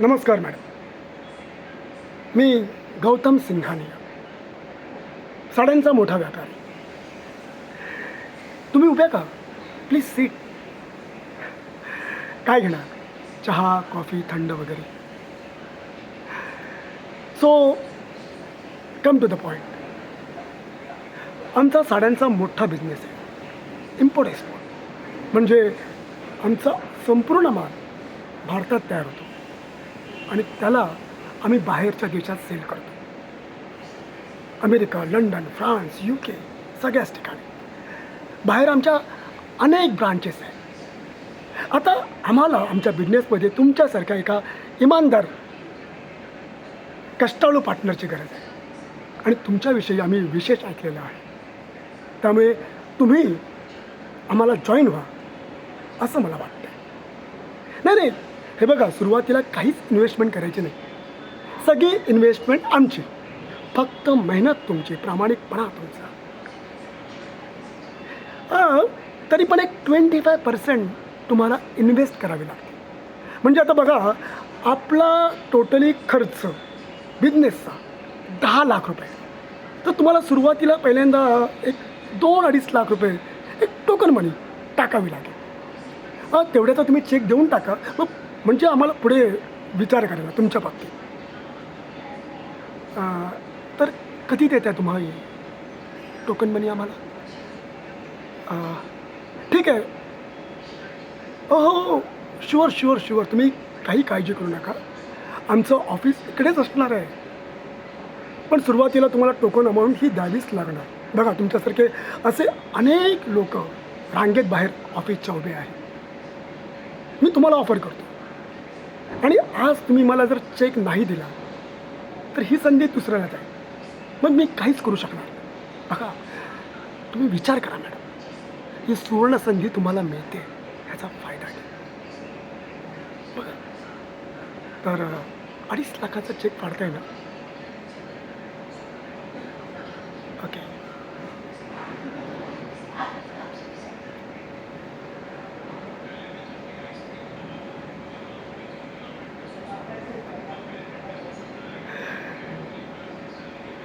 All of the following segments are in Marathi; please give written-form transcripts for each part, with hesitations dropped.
नमस्कार मॅडम. मी गौतम सिंघानिया, साड्यांचा मोठा व्यापारी. तुम्ही उभ्या का? Please seat. काय घेणार? चहा, कॉफी, थंड वगैरे? So come to the point. आमचा साड्यांचा मोठा बिझनेस आहे, इम्पोर्ट एक्सपोर्ट. म्हणजे आमचा संपूर्ण माल भारतात तयार होतो आणि त्याला आम्ही बाहेरच्या देशात सेल करतो. अमेरिका, लंडन, फ्रान्स, UK, सगळ्याच ठिकाणी. बाहेर आमच्या अनेक ब्रांचेस आहेत. आता आम्हाला आमच्या बिझनेसमध्ये तुमच्यासारख्या एका इमानदार कष्टाळू पार्टनरची गरज आहे आणि तुमच्याविषयी आम्ही विशेष ऐकलेलं आहे. त्यामुळे तुम्ही आम्हाला जॉईन व्हा असं मला वाटतं. नाही, हे बघा, सुरुवातीला काहीच इन्व्हेस्टमेंट करायची नाही. सगळी इन्व्हेस्टमेंट आमची, फक्त मेहनत तुमची, प्रामाणिकपणा तुमचा. तरी पण एक 25% तुम्हाला इन्व्हेस्ट करावी लागते. म्हणजे आता बघा, आपला टोटली खर्च बिझनेसचा 10 लाख रुपये. तर तुम्हाला सुरुवातीला पहिल्यांदा एक 2-2.5 लाख रुपये एक टोकन मनी टाकावी लागेल. तेवढ्याचा तुम्ही चेक देऊन टाका, मग म्हणजे आम्हाला पुढे विचार करायला तुमच्या बाबतीत. तर कधी देत आहे तुम्हाला टोकन मनी आम्हाला? ठीक आहे. हो, शुअर शुअर शुअर. तुम्ही काही काळजी करू नका. आमचं ऑफिस इकडेच असणार आहे. पण सुरुवातीला तुम्हाला टोकन अमाऊंट ही द्यावीच लागणार. बघा, तुमच्यासारखे असे अनेक लोक रांगेत बाहेर ऑफिसच्या उभे आहेत. मी तुम्हाला ऑफर करतो आणि आज तुम्ही मला जर चेक नाही दिला तर ही संधी दुसऱ्याला जाईल. मग मी काहीच करू शकणार नाही. बघा, तुम्ही विचार करा मॅडम, ही सुवर्ण संधी तुम्हाला मिळते, ह्याचा फायदा घ्या. बघा, तर 2.5 लाखाचा चेक फाडताय ना? Okay.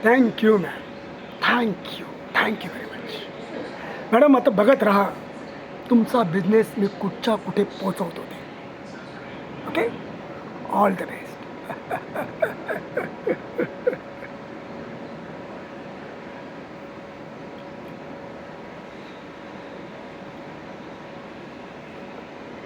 Thank you ma'am, thank you very much. Madam, आता बघत राहा तुमचा बिझनेस मी कुठच्या कुठे पोचवतो ते. Okay, all the best.